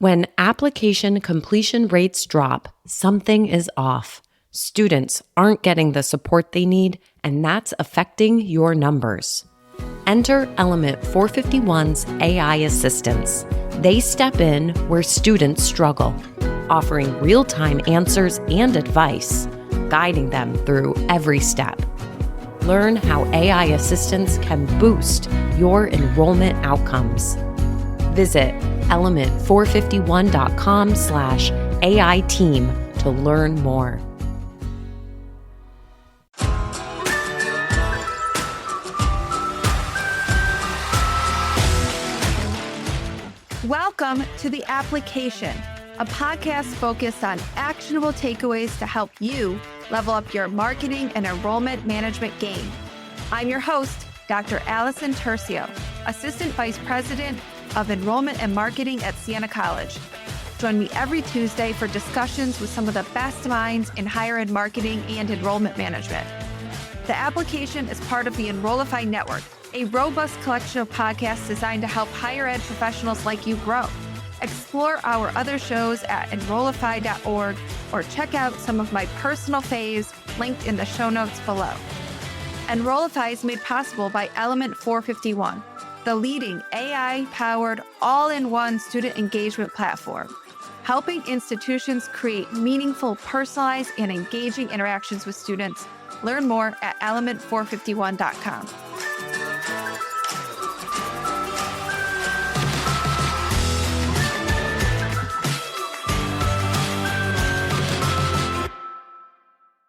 When application completion rates drop, something is off. Students aren't getting the support they need, and that's affecting your numbers. Enter Element 451's AI assistants. They step in where students struggle, offering real-time answers and advice, guiding them through every step. Learn how AI assistants can boost your enrollment outcomes. Visit element451.com/AI team to learn more. Welcome to The Application, a podcast focused on actionable takeaways to help you level up your marketing and enrollment management game. I'm your host, Dr. Allison Tercio, Assistant Vice President of Enrollment and Marketing at Siena College. Join me every Tuesday for discussions with some of the best minds in higher ed marketing and enrollment management. The Application is part of the Enrollify Network, a robust collection of podcasts designed to help higher ed professionals like you grow. Explore our other shows at enrollify.org or check out some of my personal faves linked in the show notes below. Enrollify is made possible by Element 451, the leading AI-powered all-in-one student engagement platform, helping institutions create meaningful, personalized, and engaging interactions with students. Learn more at element451.com.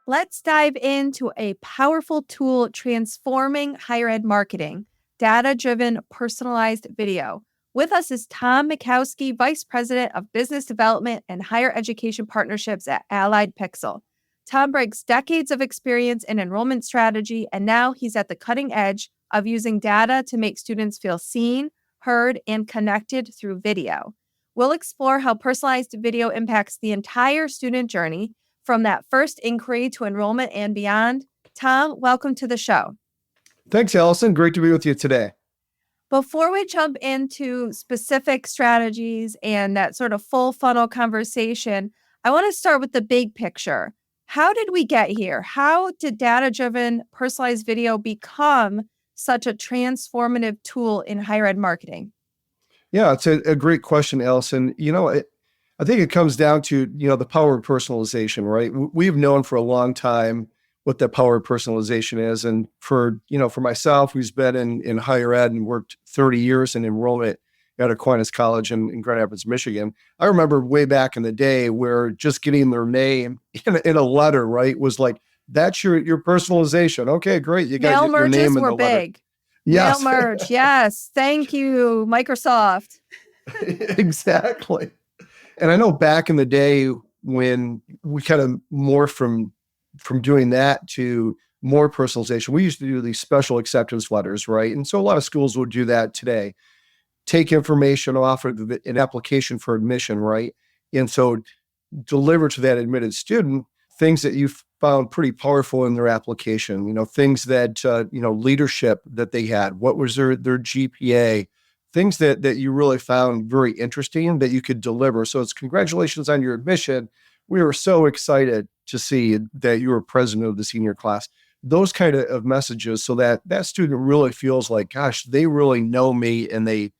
Let's dive into a powerful tool transforming higher ed marketing, data-driven personalized video. With us is Tom Mikowski, Vice President of Business Development and Higher Education Partnerships at Allied Pixel. Tom brings decades of experience in enrollment strategy, and now he's at the cutting edge of using data to make students feel seen, heard, and connected through video. We'll explore how personalized video impacts the entire student journey, from that first inquiry to enrollment and beyond. Tom, welcome to the show. Thanks, Allison. Great to be with you today. Before we jump into specific strategies and that sort of full funnel conversation, I want to start with the big picture. How did we get here? How did data-driven personalized video become such a transformative tool in higher ed marketing? Yeah, it's a great question, Allison. I think it comes down to, the power of personalization, right? We've known for a long time what the power of personalization is. And for myself, who's been in higher ed and worked 30 years in enrollment at Aquinas College in Grand Rapids, Michigan, I remember way back in the day where just getting their name in a letter, right, was like, that's your personalization. Okay, great. You got your name in the letter. Mail merges were big. Yes. Mail merge. Yes. Thank you, Microsoft. Exactly. And I know back in the day when we kind of morphed from doing that to more personalization, we used to do these special acceptance letters, right? And so a lot of schools would do that today. Take information off of an application for admission, right? And so deliver to that admitted student things that you found pretty powerful in their application, things that, leadership that they had, what was their GPA, things that you really found very interesting that you could deliver. So it's congratulations on your admission. We were so excited to see that you were president of the senior class. Those kind of messages, so that student really feels like, gosh, they really know me and they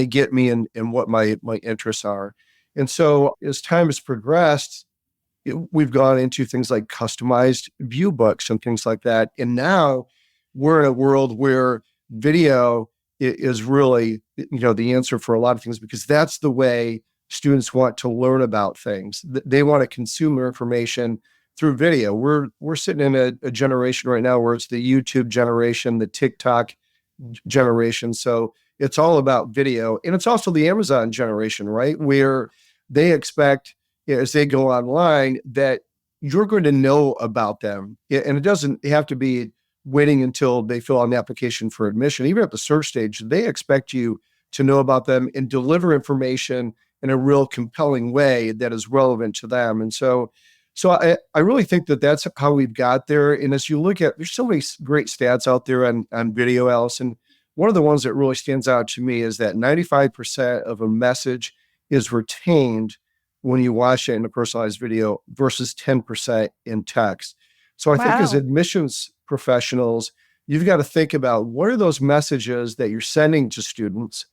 get me in what my interests are. And so as time has progressed, we've gone into things like customized view books and things like that. And now we're in a world where video is really, the answer for a lot of things, because that's the way students want to learn about things. They want to consume their information through video. We're sitting in a generation right now where it's the YouTube generation, the TikTok generation. So it's all about video. And it's also the Amazon generation, right? Where they expect, as they go online, that you're going to know about them. And it doesn't have to be waiting until they fill out an application for admission. Even at the search stage, they expect you to know about them and deliver information in a real compelling way that is relevant to them. And so I really think that that's how we've got there. And as you look at, there's so many great stats out there on video, Allison. One of the ones that really stands out to me is that 95% of a message is retained when you watch it in a personalized video versus 10% in text. So I think as Wow. admissions professionals, you've got to think about what are those messages that you're sending to students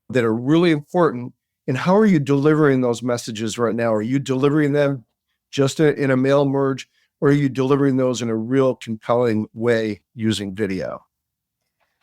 that are really important, and how are you delivering those messages right now? Are you delivering them just in a mail merge, or are you delivering those in a real compelling way using video?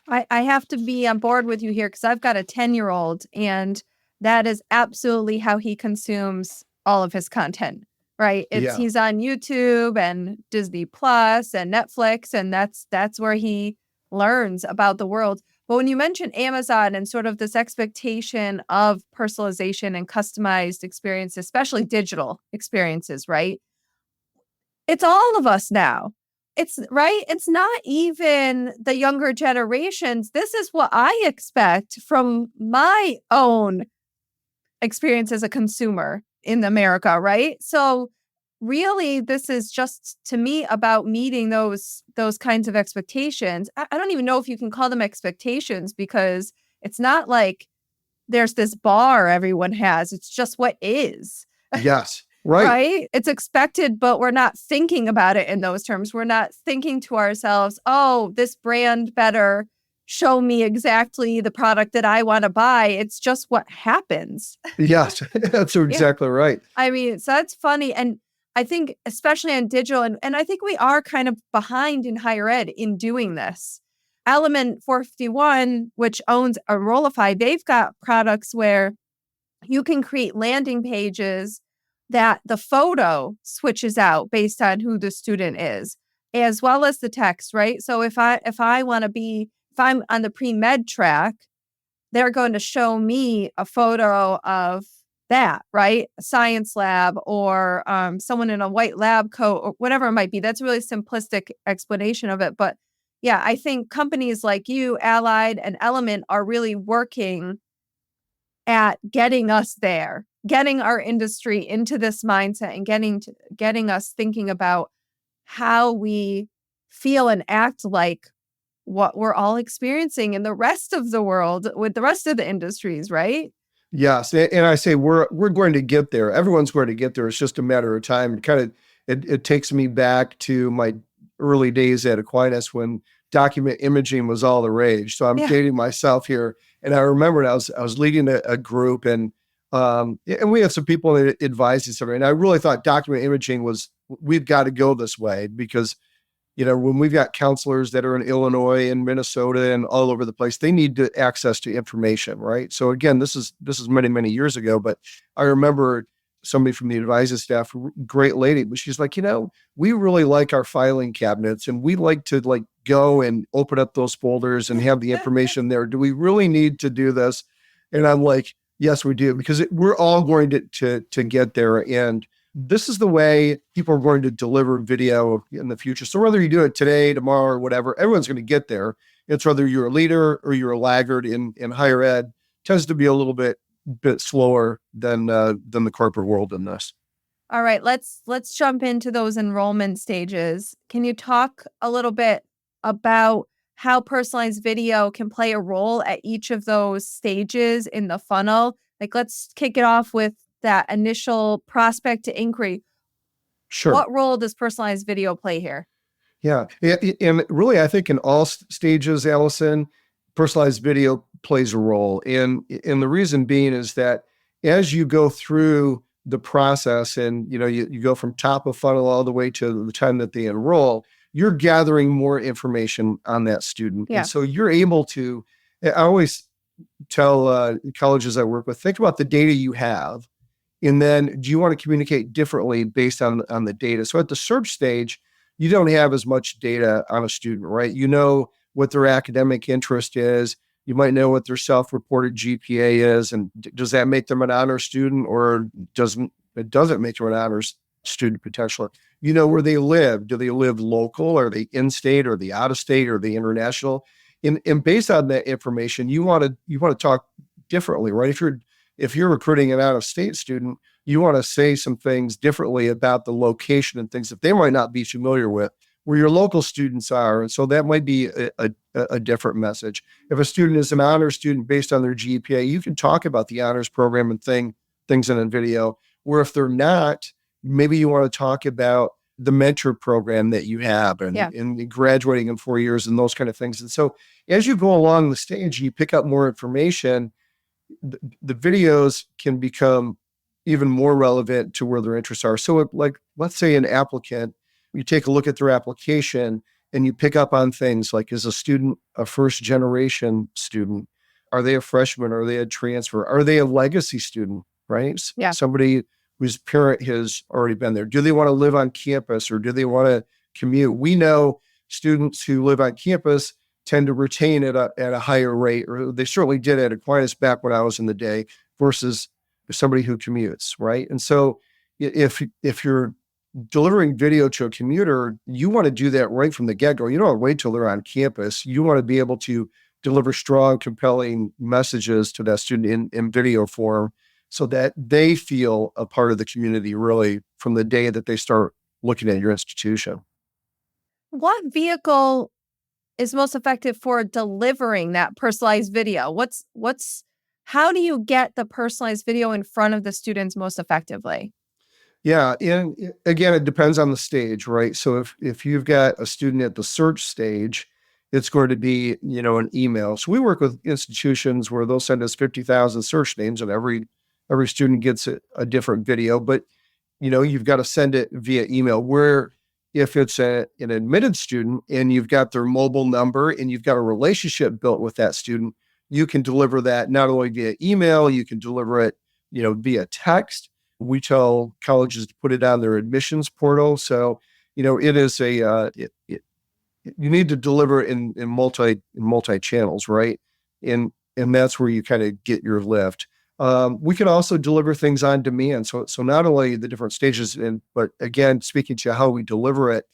I have to be on board with you here because I've got a 10-year-old, and that is absolutely how he consumes all of his content, right? Yeah. He's on YouTube and Disney Plus and Netflix, and that's where he learns about the world. But when you mention Amazon and sort of this expectation of personalization and customized experiences, especially digital experiences, right? It's all of us now. It's right. It's not even the younger generations. This is what I expect from my own experience as a consumer in America, right? So really this is just to me about meeting those kinds of expectations. I don't even know if you can call them expectations because it's not like there's this bar everyone has. It's just what is. Yes. Right. Right? It's expected, but we're not thinking about it in those terms. We're not thinking to ourselves, oh, this brand better show me exactly the product that I want to buy. It's just what happens. Yes. That's Yeah. exactly right. I mean, so that's funny. And I think, especially on digital, and I think we are kind of behind in higher ed in doing this. Element 451, which owns Enrollify, they've got products where you can create landing pages that the photo switches out based on who the student is, as well as the text, right? So if I'm on the pre-med track, they're going to show me a photo of that, right? A science lab or someone in a white lab coat or whatever it might be. That's a really simplistic explanation of it. But yeah, I think companies like you, Allied and Element, are really working at getting us there, getting our industry into this mindset and getting us thinking about how we feel and act like what we're all experiencing in the rest of the world with the rest of the industries, right? Yes. And I say we're going to get there. Everyone's going to get there. It's just a matter of time. It takes me back to my early days at Aquinas when document imaging was all the rage. So I'm Yeah. dating myself here. And I remember I was leading a group, and we have some people that advised us, and I really thought document imaging we've got to go this way because when we've got counselors that are in Illinois and Minnesota and all over the place, they need access to information, right? So again, this is many, many years ago, but I remember somebody from the advisor staff, great lady, but she's like, we really like our filing cabinets and we like to go and open up those folders and have the information there. Do we really need to do this? And I'm like, yes, we do, because we're all going to get there. And this is the way people are going to deliver video in the future. So whether you do it today, tomorrow, or whatever, everyone's going to get there. It's whether you're a leader or you're a laggard in higher ed. Tends to be a little bit slower than the corporate world in this. All right, let's jump into those enrollment stages. Can you talk a little bit about how personalized video can play a role at each of those stages in the funnel? Like, let's kick it off with that initial prospect to inquiry. Sure. What role does personalized video play here? Yeah. And really, I think in all stages, Allison, personalized video plays a role. And the reason being is that as you go through the process and, you go from top of funnel all the way to the time that they enroll, you're gathering more information on that student. Yeah. And so you're able to, I always tell colleges I work with, think about the data you have. And then do you want to communicate differently based on the data? So at the search stage, you don't have as much data on a student, right? You know what their academic interest is. You might know what their self-reported GPA is. And does that make them an honor student or doesn't make them an honors student potentially? You know where they live. Do they live local? Are they in-state? Are they out-of-state? Are they international? And based on that information, you want to talk differently, right? If you're recruiting an out-of-state student, you want to say some things differently about the location and things that they might not be familiar with, where your local students are. And so that might be a different message. If a student is an honors student based on their GPA, you can talk about the honors program and things in a video. Where if they're not, maybe you want to talk about the mentor program that you have and graduating in 4 years and those kind of things. And so as you go along the stage, you pick up more information, the videos can become even more relevant to where their interests are. So like, let's say an applicant, you take a look at their application and you pick up on things like, is a student a first generation student? Are they a freshman? Are they a transfer? Are they a legacy student, right? Yeah. Somebody whose parent has already been there. Do they want to live on campus or do they want to commute? We know students who live on campus tend to retain at a higher rate, or they certainly did at Aquinas back when I was in the day, versus somebody who commutes, right? And so if you're delivering video to a commuter, you want to do that right from the get-go. You don't want to wait till they're on campus. You want to be able to deliver strong, compelling messages to that student in video form so that they feel a part of the community really from the day that they start looking at your institution. What vehicle is most effective for delivering that personalized video? How do you get the personalized video in front of the students most effectively? Yeah, and again, it depends on the stage, right? So if you've got a student at the search stage, it's going to be, an email. So we work with institutions where they'll send us 50,000 search names, and every student gets a different video. But you've got to send it via email. Where if it's an admitted student and you've got their mobile number and you've got a relationship built with that student, you can deliver that not only via email, you can deliver it, via text. We tell colleges to put it on their admissions portal. So, it is you need to deliver in multi channels, right? And that's where you kind of get your lift. We can also deliver things on demand. So not only the different stages, but again, speaking to how we deliver it.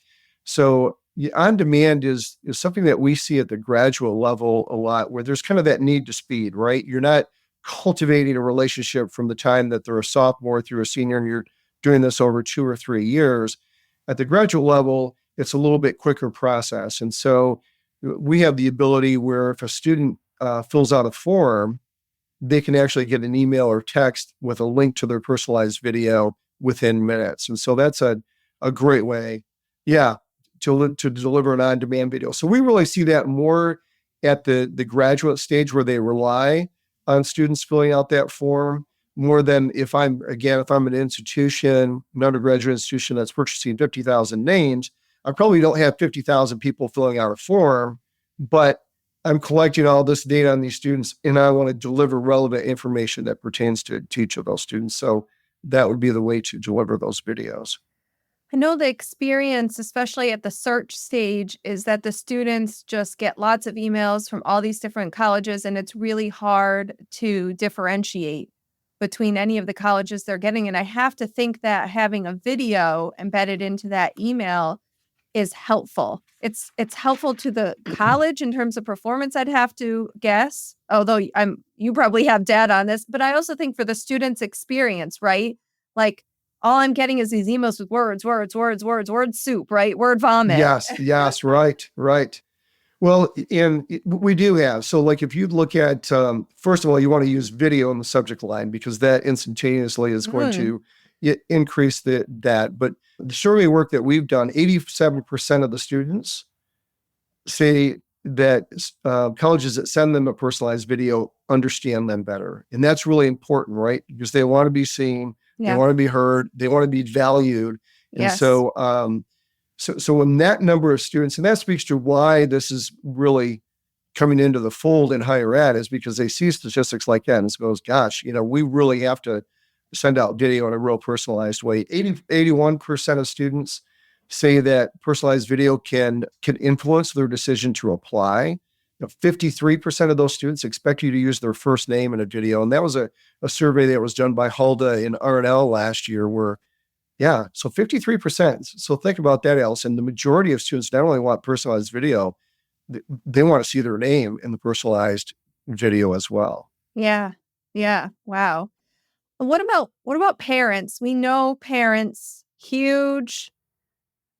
So on demand is something that we see at the graduate level a lot, where there's kind of that need to speed, right? You're not cultivating a relationship from the time that they're a sophomore through a senior, and you're doing this over 2 or 3 years. At the graduate level, it's a little bit quicker process. And so we have the ability where if a student fills out a form, they can actually get an email or text with a link to their personalized video within minutes. And so that's a great way, to deliver an on-demand video. So we really see that more at the graduate stage, where they rely on students filling out that form more than if I'm an institution, an undergraduate institution that's purchasing 50,000 names, I probably don't have 50,000 people filling out a form, but I'm collecting all this data on these students and I want to deliver relevant information that pertains to each of those students. So that would be the way to deliver those videos. I know the experience, especially at the search stage, is that the students just get lots of emails from all these different colleges, and it's really hard to differentiate between any of the colleges they're getting. And I have to think that having a video embedded into that email is helpful. It's helpful to the college in terms of performance, I'd have to guess, although you probably have data on this, but I also think for the student's experience, right? Like, all I'm getting is these emails with word soup, right? Word vomit. Yes, right. Well, and we do have, so like if you look at, first of all, you want to use video in the subject line because that instantaneously is going to increase that. But the survey work that we've done, 87% of the students say that colleges that send them a personalized video understand them better. And that's really important, right? Because they want to be seen, they want to be heard, they want to be valued. And so when that number of students, and that speaks to why this is really coming into the fold in higher ed, is because they see statistics like that and it goes, gosh, we really have to send out video in a real personalized way. 81% of students say that personalized video can influence their decision to apply. 53% of those students expect you to use their first name in a video. And that was a survey that was done by Hulda in R&L last year where, so 53%. So think about that, Allison. The majority of students not only want personalized video, they want to see their name in the personalized video as well. Yeah. Wow. What about parents? We know parents, huge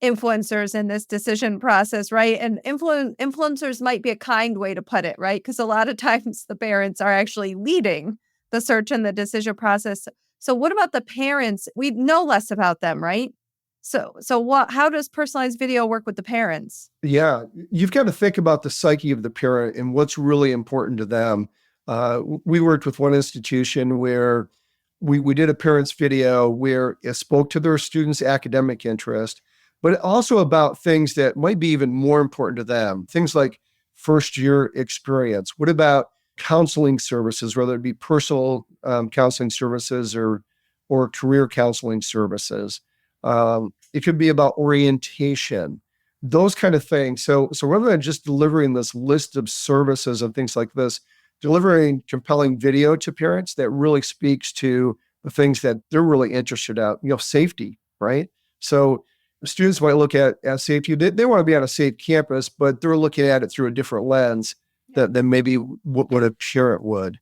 influencers in this decision process, right? And influencers might be a kind way to put it, right? Because a lot of times the parents are actually leading the search and the decision process. So what about the parents? We know less about them, right? How does personalized video work with the parents? Yeah, you've got to think about the psyche of the parent and what's really important to them. We worked with one institution where we did a parents video where it spoke to their students' academic interest, but also about things that might be even more important to them. Things like first year experience. What about counseling services, whether it be personal counseling services or career counseling services? It could be about orientation, those kind of things. So rather than just delivering this list of services and things like this, delivering compelling video to parents that really speaks to the things that they're really interested in, safety, right? So students might look at safety. They want to be on a safe campus, but they're looking at it through a different lens than maybe what a parent would.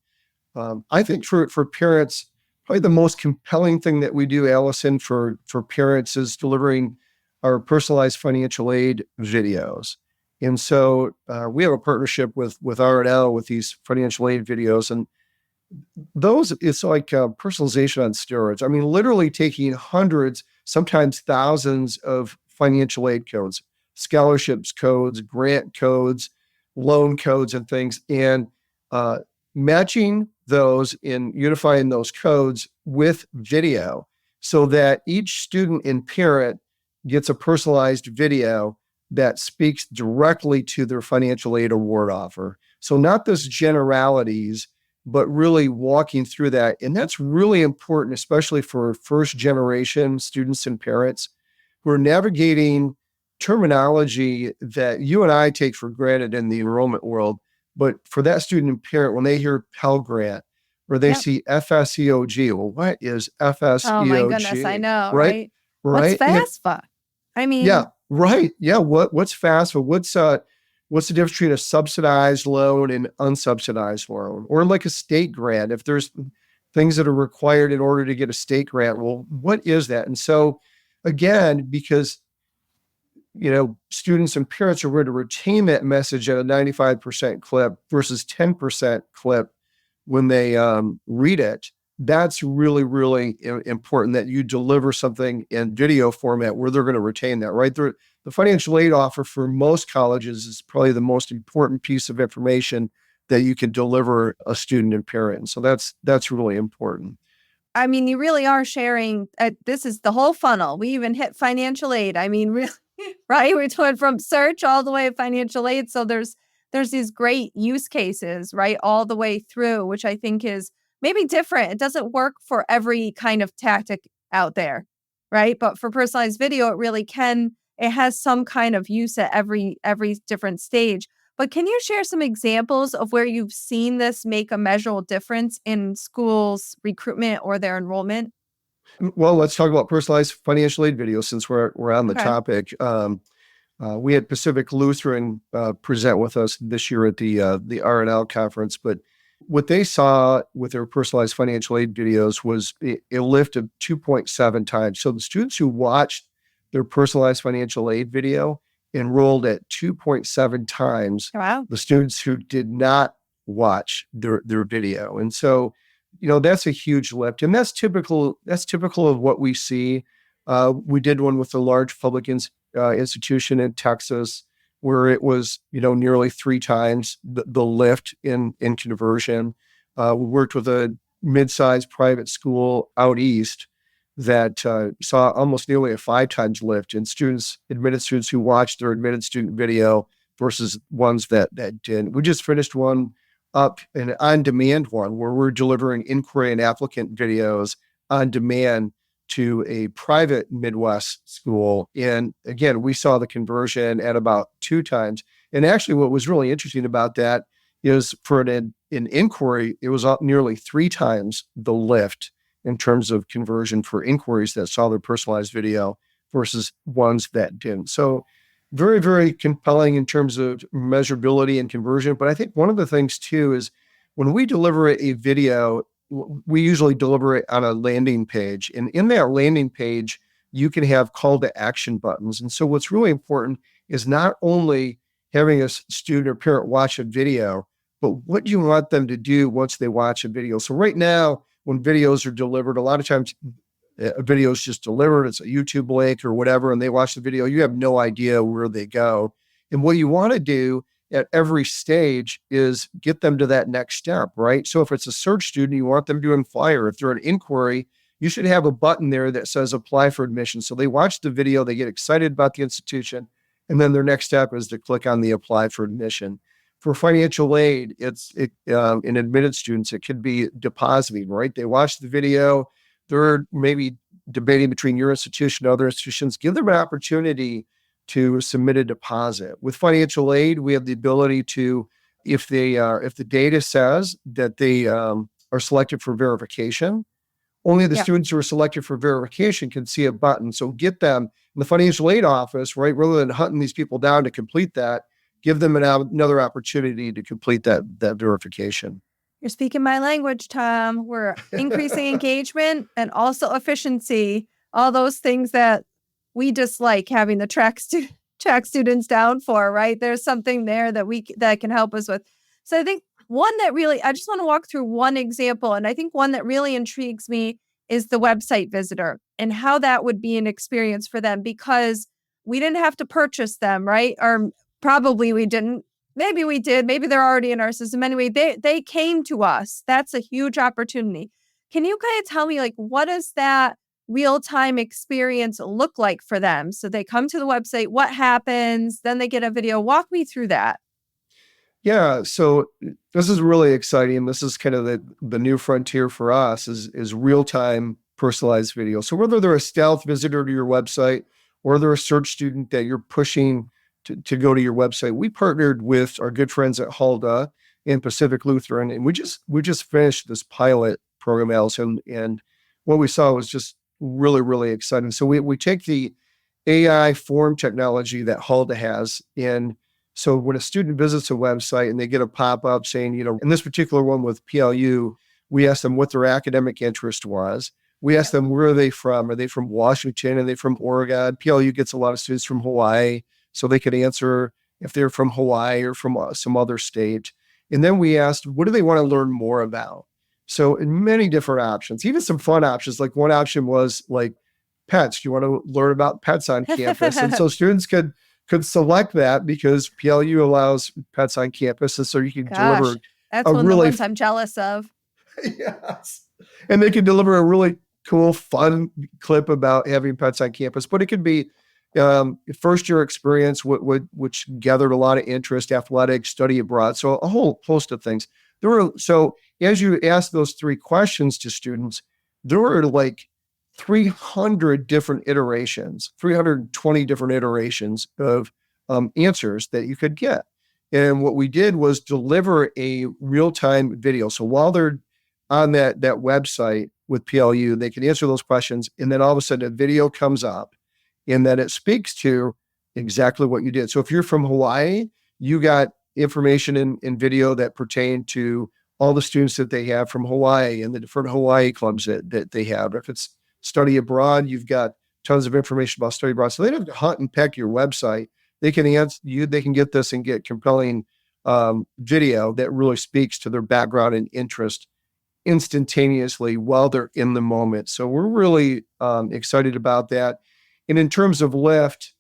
I think for parents, probably the most compelling thing that we do, Allison, for parents is delivering our personalized financial aid videos. And so we have a partnership with R&L with these financial aid videos. And those, it's like personalization on steroids. I mean, literally taking hundreds, sometimes thousands of financial aid codes, scholarships codes, grant codes, loan codes, and things, and matching those and unifying those codes with video so that each student and parent gets a personalized video that speaks directly to their financial aid award offer. So not those generalities, but really walking through that. And that's really important, especially for first generation students and parents who are navigating terminology that you and I take for granted in the enrollment world. But for that student and parent, when they hear Pell Grant or they see FSEOG, well, what is FSEOG? Oh my goodness, I know, right? Right? What's FAFSA? I mean, yeah, right. Yeah, what's FAFSA? What's the difference between a subsidized loan and unsubsidized loan, or like a state grant? If there's things that are required in order to get a state grant, well, what is that? And so, again, because students and parents are going to retain that message at a 95% clip versus 10% clip when they read it. That's really, really important that you deliver something in video format where they're going to retain that, right? The financial aid offer for most colleges is probably the most important piece of information that you can deliver a student and parent. And so that's really important. I mean, you really are sharing. This is the whole funnel. We even hit financial aid. I mean, really, right? We're going from search all the way to financial aid. So there's these great use cases, right? All the way through, which I think is maybe different. It doesn't work for every kind of tactic out there, right? But for personalized video, it really can. It has some kind of use at every different stage. But can you share some examples of where you've seen this make a measurable difference in schools' recruitment or their enrollment? Well, let's talk about personalized financial aid videos since we're on the Okay. topic. We had Pacific Lutheran present with us this year at the R&L conference, but what they saw with their personalized financial aid videos was a lift of 2.7 times. So the students who watched their personalized financial aid video enrolled at 2.7 times the students who did not watch their video. And so, that's a huge lift. And that's typical of what we see. We did one with a large public institution in Texas where it was, nearly 3 times the lift in conversion. We worked with a mid-sized private school out east that saw almost nearly a 5 times lift in admitted students who watched their admitted student video versus ones that didn't. We just finished one up, an on-demand one, where we're delivering inquiry and applicant videos on demand to a private Midwest school. And again, we saw the conversion at about 2 times. And actually, what was really interesting about that is for an inquiry, it was up nearly 3 times the lift in terms of conversion for inquiries that saw their personalized video versus ones that didn't. So very, very compelling in terms of measurability and conversion. But I think one of the things too is when we deliver a video, we usually deliver it on a landing page. And in that landing page, you can have call to action buttons. And so what's really important is not only having a student or parent watch a video, but what do you want them to do once they watch a video? So right now, when videos are delivered, a lot of times a video is just delivered. It's a YouTube link or whatever, and they watch the video. You have no idea where they go. And what you want to do at every stage is get them to that next step, right? So if it's a search student, you want them to inquire. If they're an inquiry, you should have a button there that says apply for admission. So they watch the video, they get excited about the institution, and then their next step is to click on the apply for admission. For financial aid, in admitted students, it could be depositing, right? They watch the video, they're maybe debating between your institution and other institutions. Give them an opportunity to submit a deposit. With financial aid, we have the ability to, if the data says that they are selected for verification, only the students who are selected for verification can see a button. So get them in the financial aid office, right? Rather than hunting these people down to complete that, give them another opportunity to complete that verification. You're speaking my language, Tom. We're increasing engagement and also efficiency, all those things that we dislike having the track students down for, right? There's something there that can help us with. So I think I just want to walk through one example. And I think one that really intrigues me is the website visitor and how that would be an experience for them, because we didn't have to purchase them, right? Or probably we didn't. Maybe we did. Maybe they're already in our system. Anyway, they came to us. That's a huge opportunity. Can you kind of tell me, like, what does that real-time experience look like for them? So they come to the website, what happens? Then they get a video. Walk me through that. Yeah, so this is really exciting. This is kind of the new frontier for us is real-time personalized video. So whether they're a stealth visitor to your website or they're a search student that you're pushing to go to your website, we partnered with our good friends at How-Tos and Pacific Lutheran, and we just finished this pilot program, Allison, and what we saw was just really, really exciting. So we take the AI form technology that How-Tos has, and so when a student visits a website and they get a pop-up saying, in this particular one with PLU, we asked them what their academic interest was. We asked them, where are they from? Are they from Washington? Are they from Oregon? PLU gets a lot of students from Hawaii, so they could answer if they're from Hawaii or from some other state. And then we asked, what do they want to learn more about? So in many different options, even some fun options, like one option was like pets. Do you want to learn about pets on campus? And so students could select that because PLU allows pets on campus. And so you can deliver that's one of the ones I'm jealous of. Yes. And they can deliver a really cool, fun clip about having pets on campus. But it could be first year experience, which gathered a lot of interest, athletics, study abroad. So a whole host of things. So as you ask those three questions to students, there were like 300 different iterations, 320 different iterations of answers that you could get. And what we did was deliver a real-time video. So while they're on that website with PLU, they can answer those questions. And then all of a sudden a video comes up and then it speaks to exactly what you did. So if you're from Hawaii, you got information in video that pertain to all the students that they have from Hawaii and the different Hawaii clubs that they have. If it's study abroad, you've got tons of information about study abroad. So they don't have to hunt and peck your website. They can answer you. They can get this and get compelling video that really speaks to their background and interest instantaneously while they're in the moment. So we're really excited about that. And in terms of lift,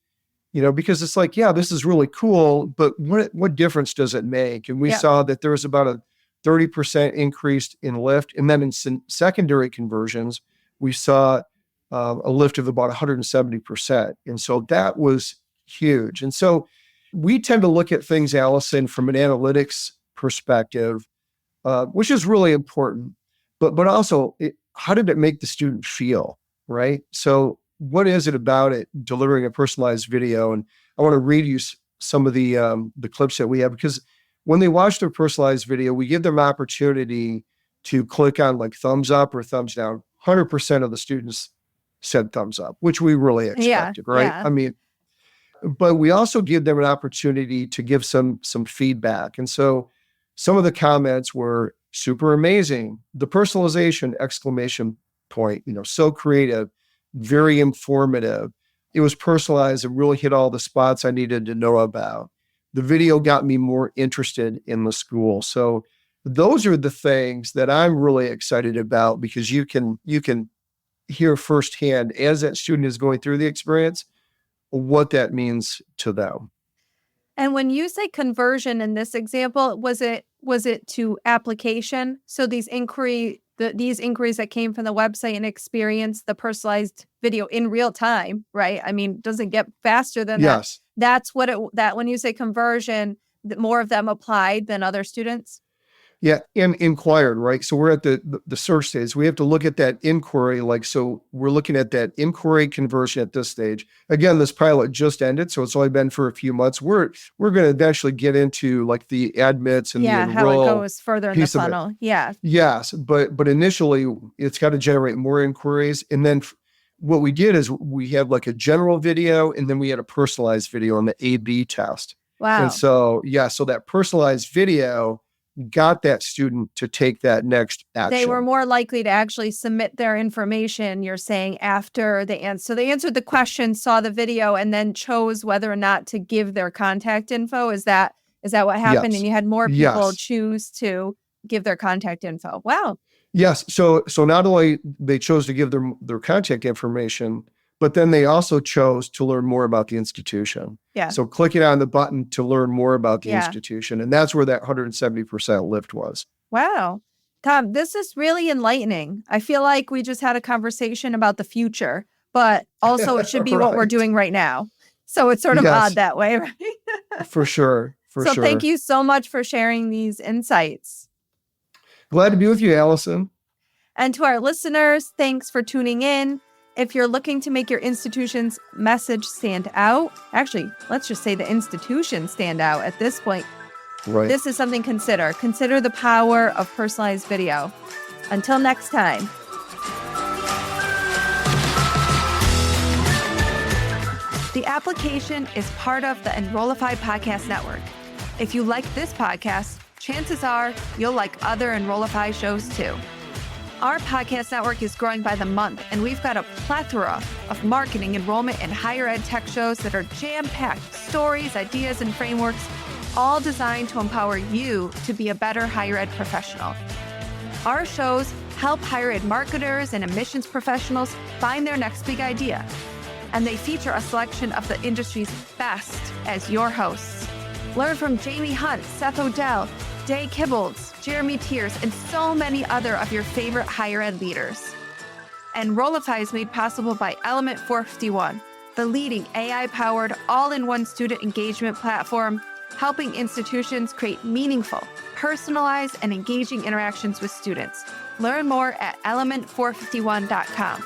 because it's like, yeah, this is really cool, but what difference does it make? And we saw that there was about a 30% increase in lift. And then in secondary conversions, we saw a lift of about 170%. And so that was huge. And so we tend to look at things, Allison, from an analytics perspective, which is really important, but also how did it make the student feel, right? So what is it about it delivering a personalized video? And I want to read you some of the clips that we have, because when they watch their personalized video, we give them opportunity to click on like thumbs up or thumbs down. 100% of the students said thumbs up, which we really expected, right? Yeah. I mean, but we also give them an opportunity to give some feedback. And so some of the comments were super amazing. The personalization, exclamation point, so creative, very informative. It was personalized and really hit all the spots I needed to know about. The video got me more interested in the school. So those are the things that I'm really excited about, because you can hear firsthand as that student is going through the experience what that means to them. And when you say conversion in this example, was it to application? So these inquiries that came from the website and experience the personalized video in real time, right? I mean, doesn't get faster than that. Yes. That's that when you say conversion, more of them applied than other students? Yeah, and inquired, right? So we're at the search stage. We have to look at that inquiry, so we're looking at that inquiry conversion at this stage. Again, this pilot just ended, so it's only been for a few months. We're going to eventually get into the admits and the enroll, how it goes further in the funnel. Yeah. Yes, but initially it's got to generate more inquiries, and then what we did is we have a general video, and then we had a personalized video on the A/B test. Wow. And so so that personalized video got that student to take that next action. They were more likely to actually submit their information, you're saying, after they answered. So they answered the question, saw the video, and then chose whether or not to give their contact info. Is that what happened? Yes. And you had more people Yes. choose to give their contact info. Wow. Yes. So not only they chose to give their contact information, but then they also chose to learn more about the institution. Yeah. So clicking on the button to learn more about the institution. And that's where that 170% lift was. Wow. Tom, this is really enlightening. I feel like we just had a conversation about the future, but also it should be what we're doing right now. So it's sort of odd that way, right? For sure. So thank you so much for sharing these insights. Glad to be with you, Allison. And to our listeners, thanks for tuning in. If you're looking to make your institution's message stand out, actually, let's just say the institution stand out at this point. Right. This is something to consider. Consider the power of personalized video. Until next time. The application is part of the Enrollify Podcast Network. If you like this podcast, chances are you'll like other Enrollify shows too. Our podcast network is growing by the month, and we've got a plethora of marketing, enrollment, and higher ed tech shows that are jam-packed stories, ideas, and frameworks, all designed to empower you to be a better higher ed professional. Our shows help higher ed marketers and admissions professionals find their next big idea, and they feature a selection of the industry's best as your hosts. Learn from Jamie Hunt, Seth Odell, Day Kibbles, Jeremy Tiers, and so many other of your favorite higher ed leaders. Enrollify is made possible by Element 451, the leading AI-powered all-in-one student engagement platform, helping institutions create meaningful, personalized, and engaging interactions with students. Learn more at element451.com.